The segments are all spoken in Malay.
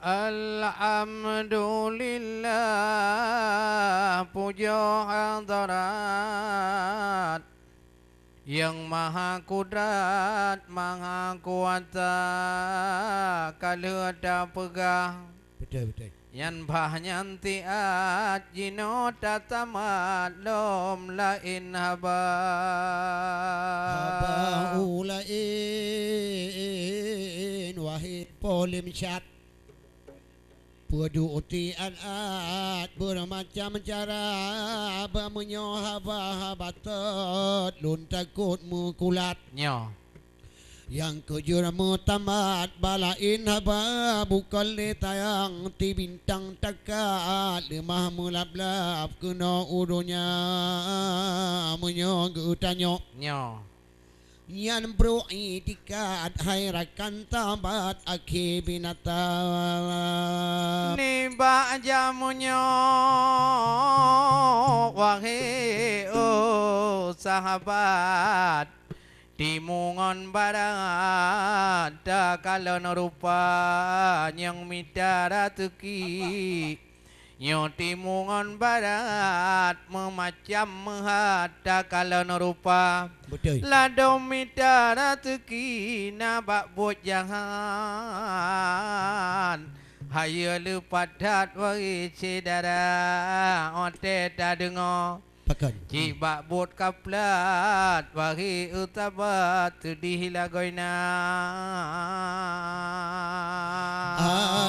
Alhamdulillah, puja hadirat yang maha kudrat, maha kuasa, kalau ada pegah. Betul. Yan bah nyantiat jino tatamat lom lain haba. Haba ulain wahid polim syat. Perduutian at bermacam cara bermenyohaba batat lun takut mukulat Nyo yang kejur mutamat balain haba bukan letayang ti bintang takat lemah mulablap kena urunya menyo geutanyok Nyo Yan bro itikat hai rakan tabat akhi binatang Niba jamunyo wahai sahabat Timungon barat kalon rupa yang midara teki Nyo timungon barat memacam mehada kalon rupa Betul. Lado midara teki nabak buat jahan Haya lupadat wari cedara ote tak dengar Pakan. Cibak bot kaplat wari utabat dihilagoina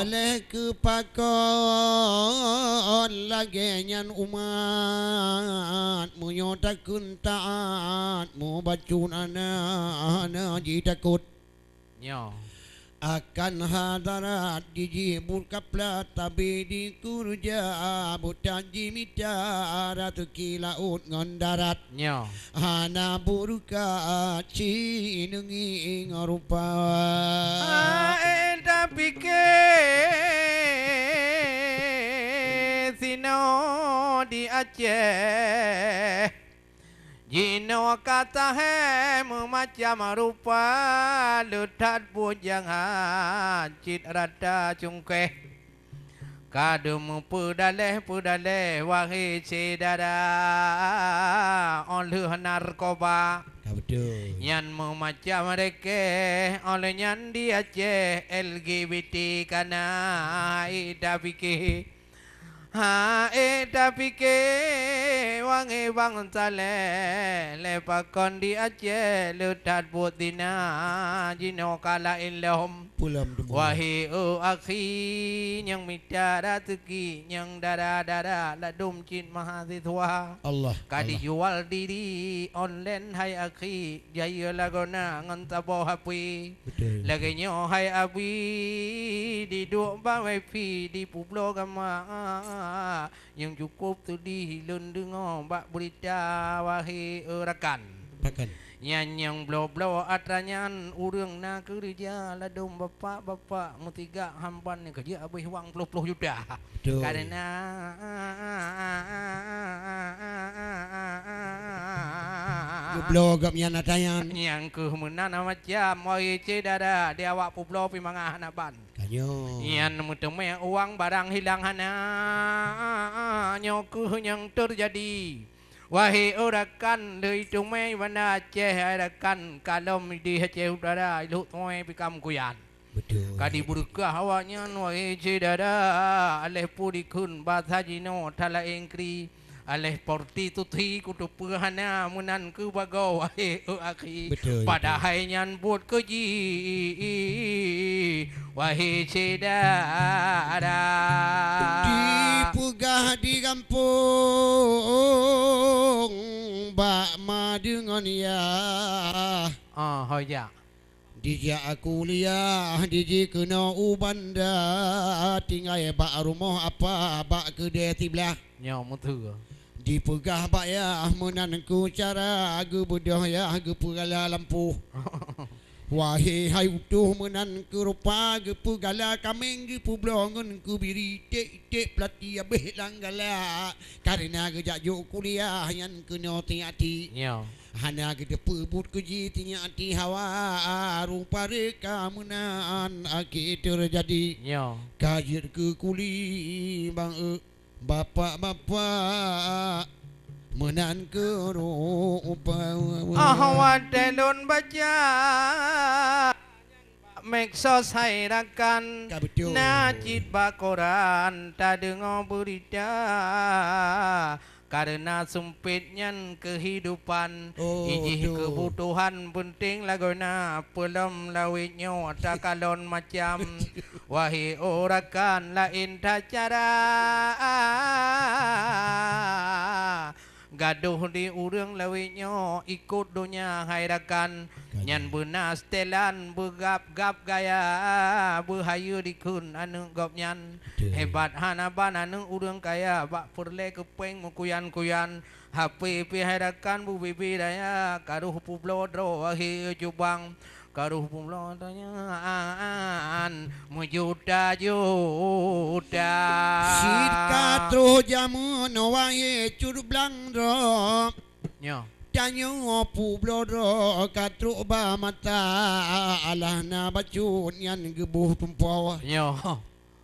Aleh ke pakon lagi nyan umat munyo takun taat mu bacun ana ji takut Nyo akan hadarat dijibur kaplat tapi di kurja butan jimita tuki laut ngon darat Nyo hana buruka cinungi ngarupa Enda pikir Sino di Aceh Jino kata he memacam rupa Lutat bujangan cit rada cungkeh Kadum pudaleh wahai cedara Oleh narkoba betul Yan memacam mereka oleh nyan di Aceh LGBT kana ida fikir ida fikir wangi bang sale lepakon di Aceh lutat butina jino kala ilham pulam demu wahai akhi yang mitara teki yang dara ladum cin mahasiswa Allah Kadi jual diri online hai akhi jaya lagona ngan tabo hapi betul lagi nyo hai abi di duk ba wifi di Pulau Gama yang cukup tu di hilun dengar bak berita wahai rakan pakan yang blo atranyan urang na kerja ladum bapak mutiga hampan ni kerja habis wang puluh juta betul karena blog gam yan atayan yang ke menana macam oi cedara dia awak pulau pi mangah hanapan kanyo yang muteme uang barang hilang hana nyoku yang terjadi wahai orakan dari tume mana Aceh arakan kalau di Aceh udara lu tume pikam kuyan betul kadi burukah awaknya wahai cedara aleh purikun bahasa jino thala engkri aleh porti tuti kudu pehana munan ke bagau wahai akhi betul padahal nyan buat keji wahai cedara dipugah di kampung bak ma dengan ya hoya Dija aku liah diji kena ubanda tinggal bak rumah apa bak kedai tiblah nyo mutu dipegah bak ya menanku cara agu budah ya agu pegala lampu wahai hai utuh menan ke rupa ge pegala kameng ge publongon ku biri tek pelati abeh langgala karena ge jajuk kuliah yang kena hati nyo Hana kita pebut keji tinya ati hawa rupa reka menan aki terjadi Nyo. kajir ke kuli bang bapak menan ke rupa Wadelun baca Meksos hai rakan Betul. Najid bakoran tak dengar berita karena sempitnya kehidupan ijih betul. kebutuhan penting laguna pelem lawitnya tak kalon macam wahai orakan lain tak cara gaduh di urang lawitnya ikut dunia hairakan nyan benas telan begap-gap gaya berhayu dikun anu gop nyan hebat hanaban anu urang kaya bak perle kepeng mukuyan-kuyan HP pi hairakan bu bibi daya karuh publodro wahi jubang karuh pulotanya mujuta-juta Sirka tro jamu no wae curublang dro nyo tanyo publo dro katro ba mata alah na bacun yan gebuh tumpaw nyo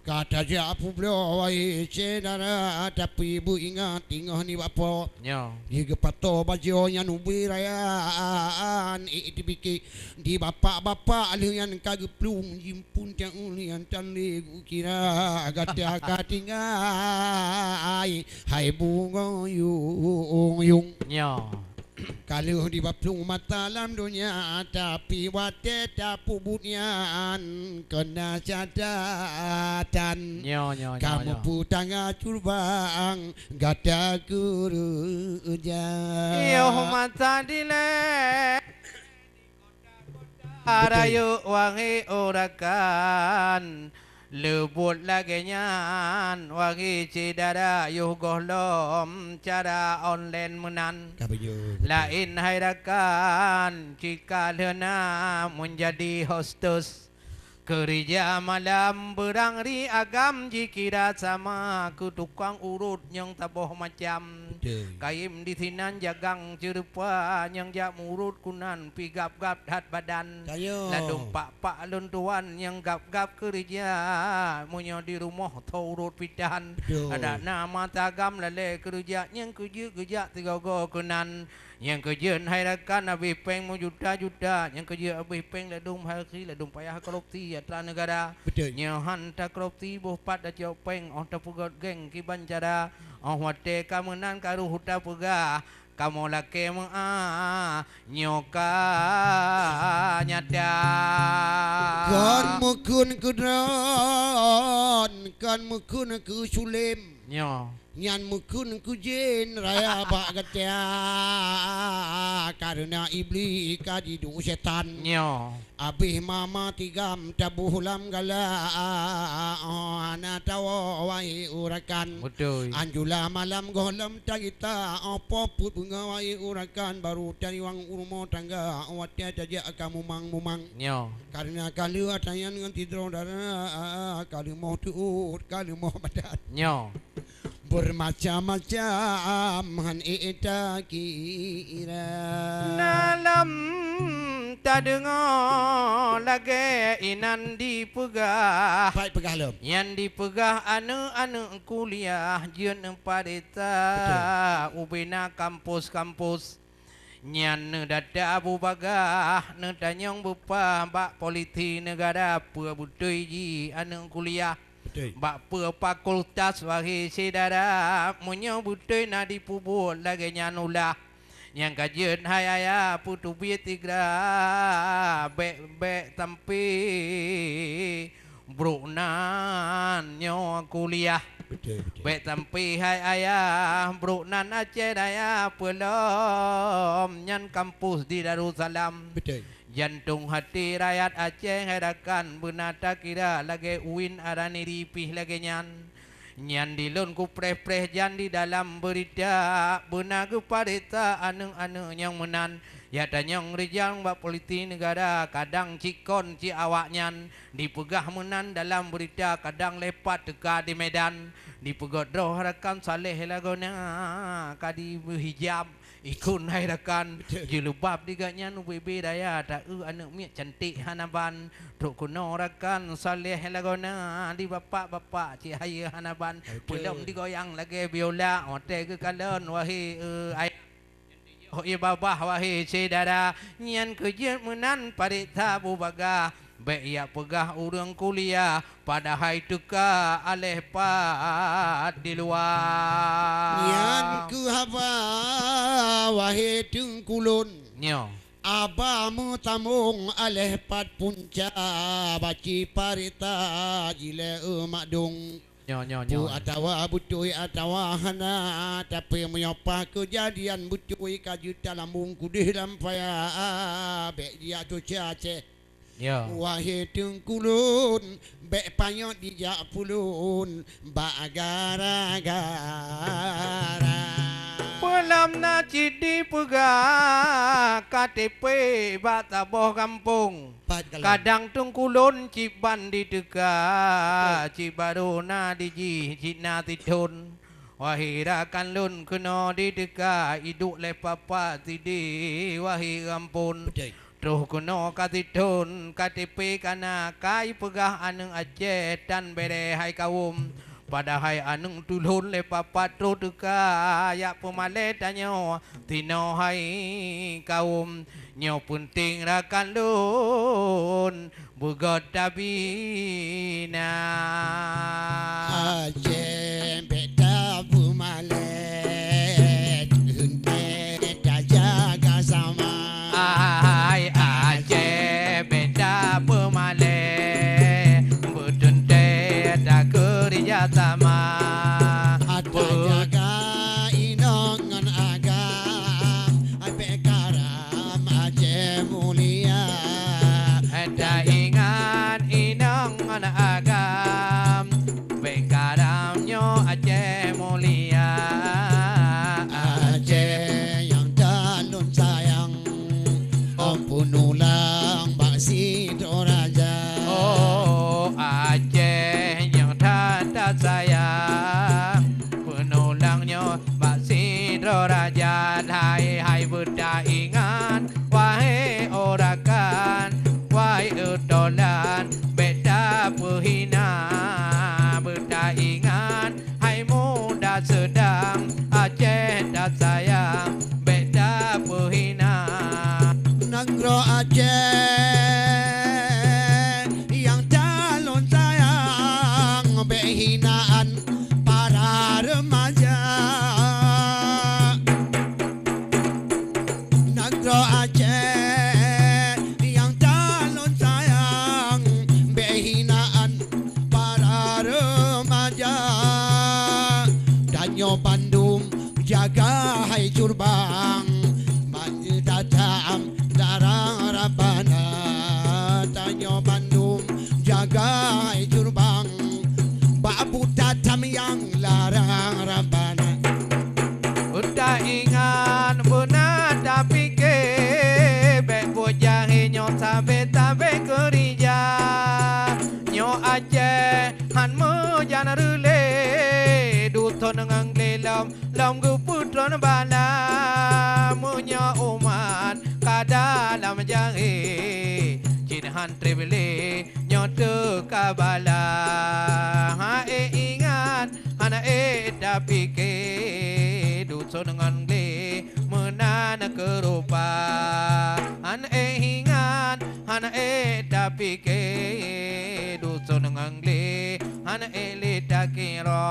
kata ja publo wae cedara tapi bu ingat tingah ni bapo nyo di gepato bajo yan ubi rayaan itibiki di bapak-bapak alian kageplung jimpun tiang ulian tanli kira gata katingai hai bunga yung nyo kalau di baplung mata lam dunia tapi wate tapubutnya kena catatan nyo kamu putanga curbang gata kuruja iyo mata dile arayu wangi orakan lebut lagi nyan wangi cidara yuh gohlom cara online menan lain hairakan jika lena menjadi hostess kerja malam berangri agam jikira sama ku tukang urut yang taboh macam kaim di sinan jagang jerupa yang jak murut kunan pigap-gap hat badan ladung pak luntuan yang gap-gap kerja munyo di rumah taurut pidan ada nama tagam lale kerja yang kerja tiga go kunan yang kerja hairakan habis peng mu juta-juta yang kerja habis peng ladung hari ladung payah korupsi atra negara nya hanta korupsi boh pat da jauh peng oh tapugot geng kiban cara oh wate kamenan karu huta pega kamu laki nyoka nyata kan mukun kudron kan mukun ku sulim nyo nyan mukun ku jin raya bak gatia karena iblis kadidu setan nyo abih mama tigam tabuhulam gala ana tawa wai urakan betul anjula malam golam tagita apa put bunga wai urakan baru cari wang urmo tangga awatnya jaja kamu mumang nyo karena kali atayan dengan tidro dara kali mau tuut kali mau badat nyo bermacam-macam han ita kira dalam tak dengar lagi inan dipegah baik pegah lem yang dipegah anu kuliah jeun parita ubina kampus-kampus nyan dada abu bagah ne tanyong bupa bak politi negara pua butui ji anu kuliah bak pua fakultas wahi sidara munyo butui na dipubul lagi nyanulah yang kajian hayaya putu bietigra be tampi brunan nyo kuliah be tampi hayaya brunan Aceh daya pelom nyan kampus di Darussalam jantung hati rakyat Aceh hadakan benata kira lagi uin arani ripih lagi nyan dilun ku preh-preh jan di dalam berita benaga parita anu yang menan ya tanyong rijang bak politi negara kadang cikon ci awaknyan dipegah menan dalam berita kadang lepat teka di Medan dipegot roh rakan saleh lagona kadi berhijab ikun hairakan julubab diganya nu bebe daya tak anak miak cantik hanaban tok kuno rakan saleh lagona di bapak cihaya hanaban belum digoyang lagi biola ote ke kalen wahi ai hoi babah wahi cedara nyan kejet menan parita bubaga baik ia pegah urang kuliah pada hai tuka aleh pat di luar Nian ku haba wahe tung kulun nyo abamu tamung aleh pat punca baci parita jile makdung nyo Bu atawa butui atawa hana tapi menyopah kejadian butui kajuta lambung kudih lampaya bek dia tu cace yo wahai tengkulun bek panyot dijak pulun bak gara-gara Pelam na cidi pegah KTP bataboh kampung kadang tungkulun ciban di teka cibaruna di ji cina titun wahirakan lun kena di teka iduk le papa tidi wahi kampun Terus kuno katitun KTP kana kai pegah aneng Aceh dan bere hai kaum pada hai aneng tulun le papat ro teka ya pemale tanyo tino hai kaum nyo penting rakan lun bugot tabina Aceh beda pemale hunde dah jaga sama Ai Aceh beda pemale Bedente tak kerja sama Ada jaga inongan agam Ape karam Aceh mulia Ada ingat inangan agam Bekaramnya Aceh mulia Aceh yang dalun sayang Ampun ulang baksi Toraja Oh Aceh yang tanda sayang Penulangnya Mbak Sidro Raja Hai budak ingat Wahai orakan Wahai utolan Beda perhina Budak ingat Hai muda sedang Aceh dah sayang Beda perhina Negro Aceh yang calon sayang berhinaan para remaja Negro Aceh yang calon sayang berhinaan para remaja Danyo Bandung jaga hai curbang Banyu datam darang rabana Tanyo Bandung jaga hai curbang Babu datam yang larang rabana Udah ingat benar tak fikir Bek bojang nyo tabe kerja Nyo Aceh han mo jana rule Duton ngang lelam lam gu putron bala Munya umat kadalam jange Cinhan trebele nyo te kabala Ha ingat hana tak fikir Duton ngang le menana kerupa Han ingat hana tak fikir Duton ngang le hana tak kira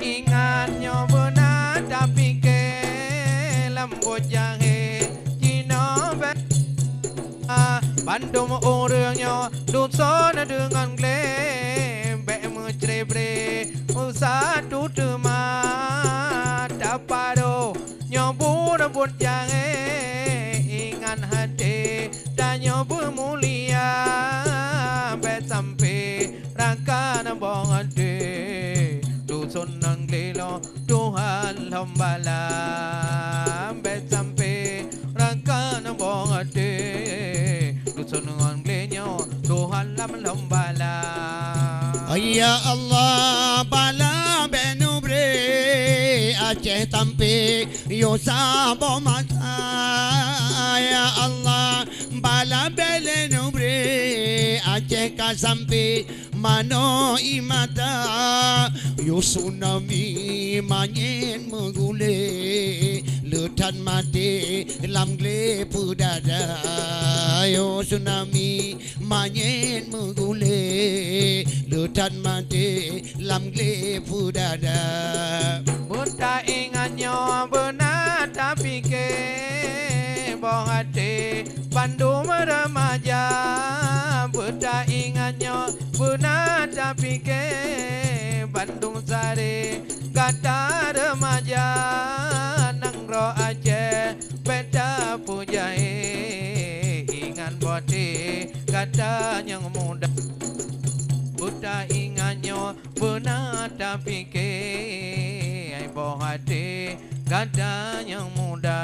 ingatnya benar tapi ke lembut jahe Cina Bandung orangnya dusun dengan glem Bek mencerebre satu teman Tapado nyobur rebut jangan ingat hati dan nyobu mulia bet sampai rangka nabong hati dusun nang lilo Tuhan lambala bet sampai rangka nabong hati dusun nang lilo Tuhan lambala. Ya Allah bala benubre Aceh tampi yo sabo mata Ya Allah bala benubre Aceh kasampi mano imata yo tsunami manyen megule letan mati lam gle pudada yo tsunami manyen megule letan mati lam gle pudada Buta ingatnya benar tapi ke bohong hati Bandung remaja Buta ingatnya benar tapi ke Bandung sari kata remaja nang ro aja beda pujai ingat bodi kata yang muda Buta ingatnya benar tapi ke bohong hati kata yang muda.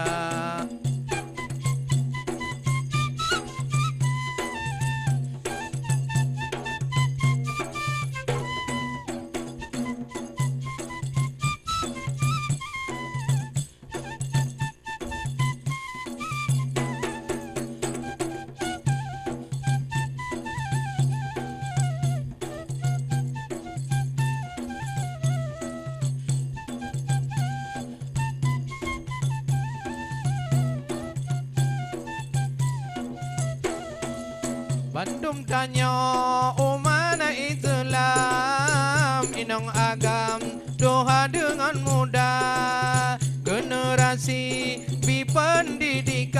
Bandung tanya umana Islam inong agam doa dengan mudah generasi bipendidikan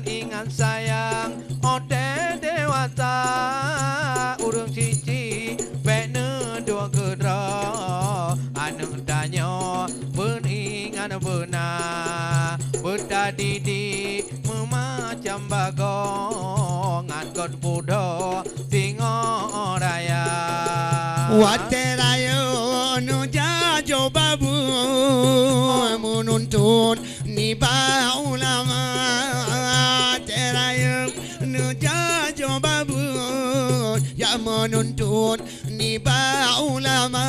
ingat sayang hotel dewasa urung cici bene dua kedra anak tanya beningan benar bertadidi memacam bagong ngat bodoh tingo raya Waterayo nu jajo babu menuntun ni ba ulama Waterayo nu jajo babu ya menuntun ni ba ulama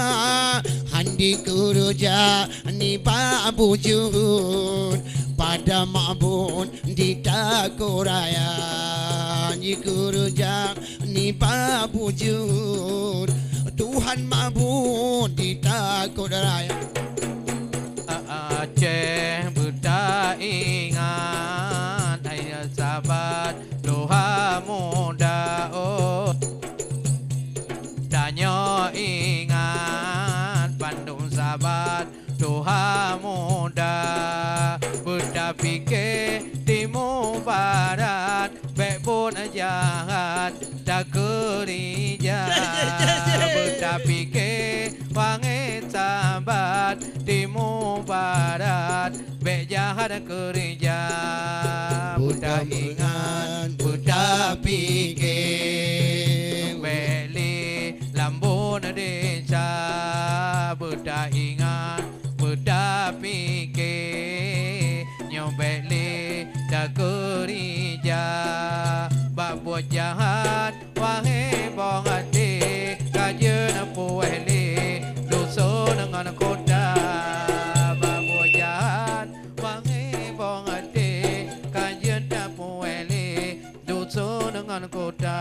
handi kerja ni ba bujun pada mabun di takoraya ni kerja ni ba bujun Tuhan mabun di takoraya Aceh buta ingat hai sahabat doa muda oh tanya ingat Bandung sahabat doa muda buta fikir timur barat bekbun jahat tak kerja buta fikir wangit sahabat timur barat bek jahat kerja buta ingat buta fikir beli lambun desa buta ingat buta fikir nyobeli tak kerja bak buat jahat wahai bong hati kajian pueli dusun dengan kota bak buat jahat wahai bong hati kajian pueli dusun dengan kota